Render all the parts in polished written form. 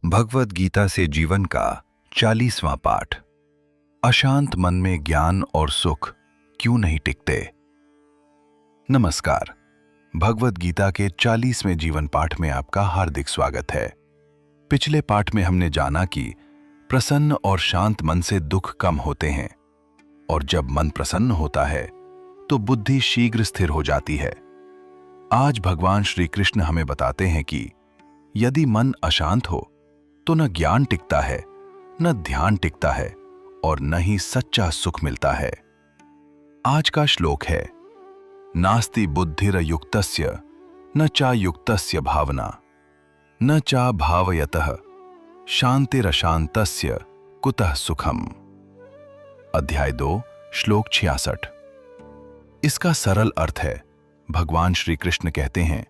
भगवद गीता से जीवन का 40वां पाठ। अशांत मन में ज्ञान और सुख क्यों नहीं टिकते। नमस्कार। भगवद गीता के 40वें जीवन पाठ में आपका हार्दिक स्वागत है। पिछले पाठ में हमने जाना कि प्रसन्न और शांत मन से दुख कम होते हैं, और जब मन प्रसन्न होता है तो बुद्धि शीघ्र स्थिर हो जाती है। आज भगवान श्री कृष्ण हमें बताते हैं कि यदि मन अशांत हो तो न ज्ञान टिकता है, न ध्यान टिकता है, और न ही सच्चा सुख मिलता है। आज का श्लोक है, नास्ति बुद्धिरयुक्तस्य न चा युक्तस्य भावना न चा भावयतः शांतिरशांतस्य कुतः सुखम। अध्याय 2 श्लोक 66। इसका सरल अर्थ है, भगवान श्री कृष्ण कहते हैं,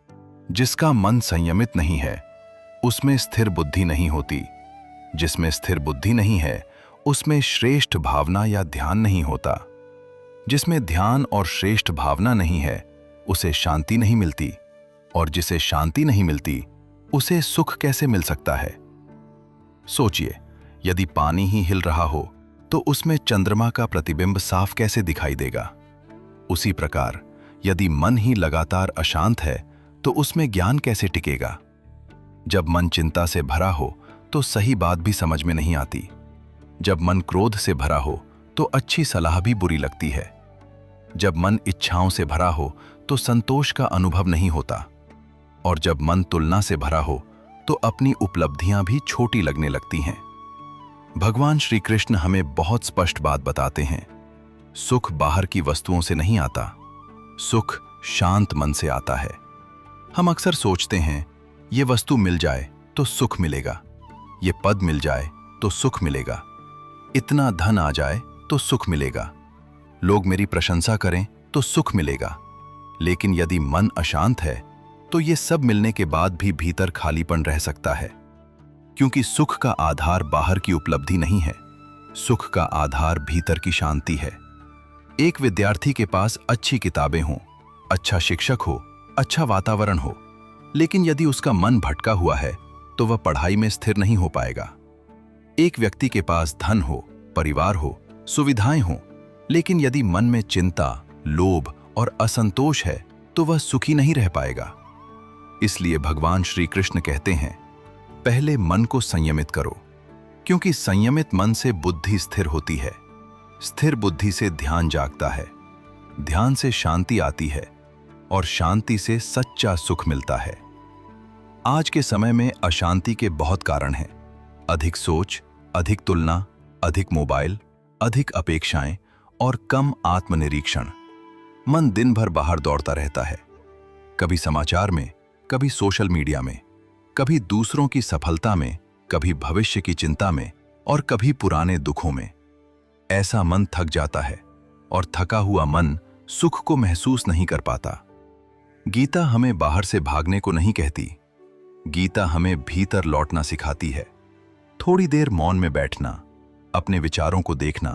जिसका मन संयमित नहीं है उसमें स्थिर बुद्धि नहीं होती। जिसमें स्थिर बुद्धि नहीं है उसमें श्रेष्ठ भावना या ध्यान नहीं होता। जिसमें ध्यान और श्रेष्ठ भावना नहीं है उसे शांति नहीं मिलती, और जिसे शांति नहीं मिलती उसे सुख कैसे मिल सकता है। सोचिए, यदि पानी ही हिल रहा हो तो उसमें चंद्रमा का प्रतिबिंब साफ कैसे दिखाई देगा। उसी प्रकार यदि मन ही लगातार अशांत है तो उसमें ज्ञान कैसे टिकेगा। जब मन चिंता से भरा हो तो सही बात भी समझ में नहीं आती। जब मन क्रोध से भरा हो तो अच्छी सलाह भी बुरी लगती है। जब मन इच्छाओं से भरा हो तो संतोष का अनुभव नहीं होता, और जब मन तुलना से भरा हो तो अपनी उपलब्धियां भी छोटी लगने लगती हैं। भगवान श्री कृष्ण हमें बहुत स्पष्ट बात बताते हैं, सुख बाहर की वस्तुओं से नहीं आता, सुख शांत मन से आता है। हम अक्सर सोचते हैं, ये वस्तु मिल जाए तो सुख मिलेगा, ये पद मिल जाए तो सुख मिलेगा, इतना धन आ जाए तो सुख मिलेगा, लोग मेरी प्रशंसा करें तो सुख मिलेगा। लेकिन यदि मन अशांत है तो ये सब मिलने के बाद भी भीतर खालीपन रह सकता है, क्योंकि सुख का आधार बाहर की उपलब्धि नहीं है, सुख का आधार भीतर की शांति है। एक विद्यार्थी के पास अच्छी किताबें हों, अच्छा शिक्षक हो, अच्छा वातावरण हो, लेकिन यदि उसका मन भटका हुआ है तो वह पढ़ाई में स्थिर नहीं हो पाएगा। एक व्यक्ति के पास धन हो, परिवार हो, सुविधाएं हो, लेकिन यदि मन में चिंता, लोभ और असंतोष है तो वह सुखी नहीं रह पाएगा। इसलिए भगवान श्री कृष्ण कहते हैं, पहले मन को संयमित करो, क्योंकि संयमित मन से बुद्धि स्थिर होती है, स्थिर बुद्धि से ध्यान जागता है, ध्यान से शांति आती है, और शांति से सच्चा सुख मिलता है। आज के समय में अशांति के बहुत कारण हैं। अधिक सोच, अधिक तुलना, अधिक मोबाइल, अधिक अपेक्षाएं और कम आत्मनिरीक्षण। मन दिन भर बाहर दौड़ता रहता है, कभी समाचार में, कभी सोशल मीडिया में, कभी दूसरों की सफलता में, कभी भविष्य की चिंता में, और कभी पुराने दुखों में। ऐसा मन थक जाता है, और थका हुआ मन सुख को महसूस नहीं कर पाता। गीता हमें बाहर से भागने को नहीं कहती, गीता हमें भीतर लौटना सिखाती है। थोड़ी देर मौन में बैठना, अपने विचारों को देखना,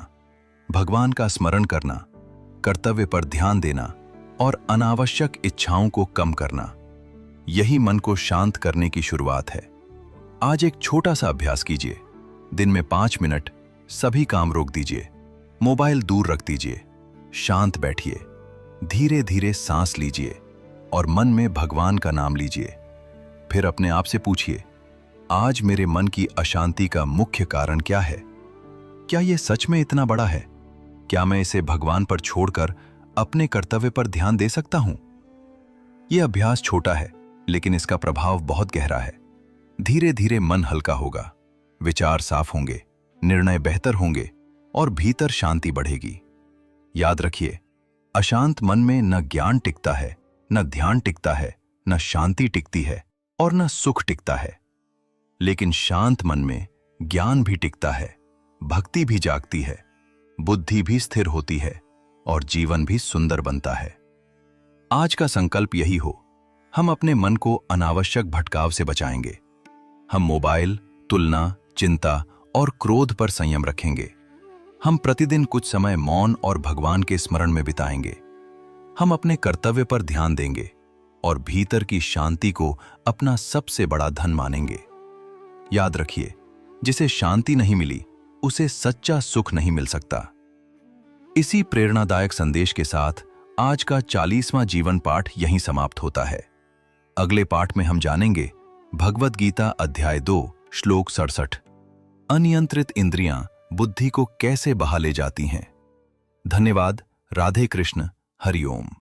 भगवान का स्मरण करना, कर्तव्य पर ध्यान देना और अनावश्यक इच्छाओं को कम करना, यही मन को शांत करने की शुरुआत है। आज एक छोटा सा अभ्यास कीजिए। दिन में 5 मिनट सभी काम रोक दीजिए, मोबाइल दूर रख दीजिए, शांत बैठिए, धीरे धीरे सांस लीजिए और मन में भगवान का नाम लीजिए। फिर अपने आप से पूछिए, आज मेरे मन की अशांति का मुख्य कारण क्या है? क्या यह सच में इतना बड़ा है? क्या मैं इसे भगवान पर छोड़कर अपने कर्तव्य पर ध्यान दे सकता हूं? यह अभ्यास छोटा है, लेकिन इसका प्रभाव बहुत गहरा है। धीरे धीरे मन हल्का होगा, विचार साफ होंगे, निर्णय बेहतर होंगे और भीतर शांति बढ़ेगी। याद रखिए, अशांत मन में न ज्ञान टिकता है, न ध्यान टिकता है, न शांति टिकती है और न सुख टिकता है। लेकिन शांत मन में ज्ञान भी टिकता है, भक्ति भी जागती है, बुद्धि भी स्थिर होती है और जीवन भी सुंदर बनता है। आज का संकल्प यही हो, हम अपने मन को अनावश्यक भटकाव से बचाएंगे। हम मोबाइल, तुलना, चिंता और क्रोध पर संयम रखेंगे। हम प्रतिदिन कुछ समय मौन और भगवान के स्मरण में बिताएंगे। हम अपने कर्तव्य पर ध्यान देंगे और भीतर की शांति को अपना सबसे बड़ा धन मानेंगे। याद रखिए, जिसे शांति नहीं मिली उसे सच्चा सुख नहीं मिल सकता। इसी प्रेरणादायक संदेश के साथ आज का 40वां जीवन पाठ यहीं समाप्त होता है। अगले पाठ में हम जानेंगे भगवद गीता अध्याय 2 श्लोक 67। अनियंत्रित इंद्रियां बुद्धि को कैसे बहा ले जाती हैं। धन्यवाद। राधे कृष्ण। हरिओम।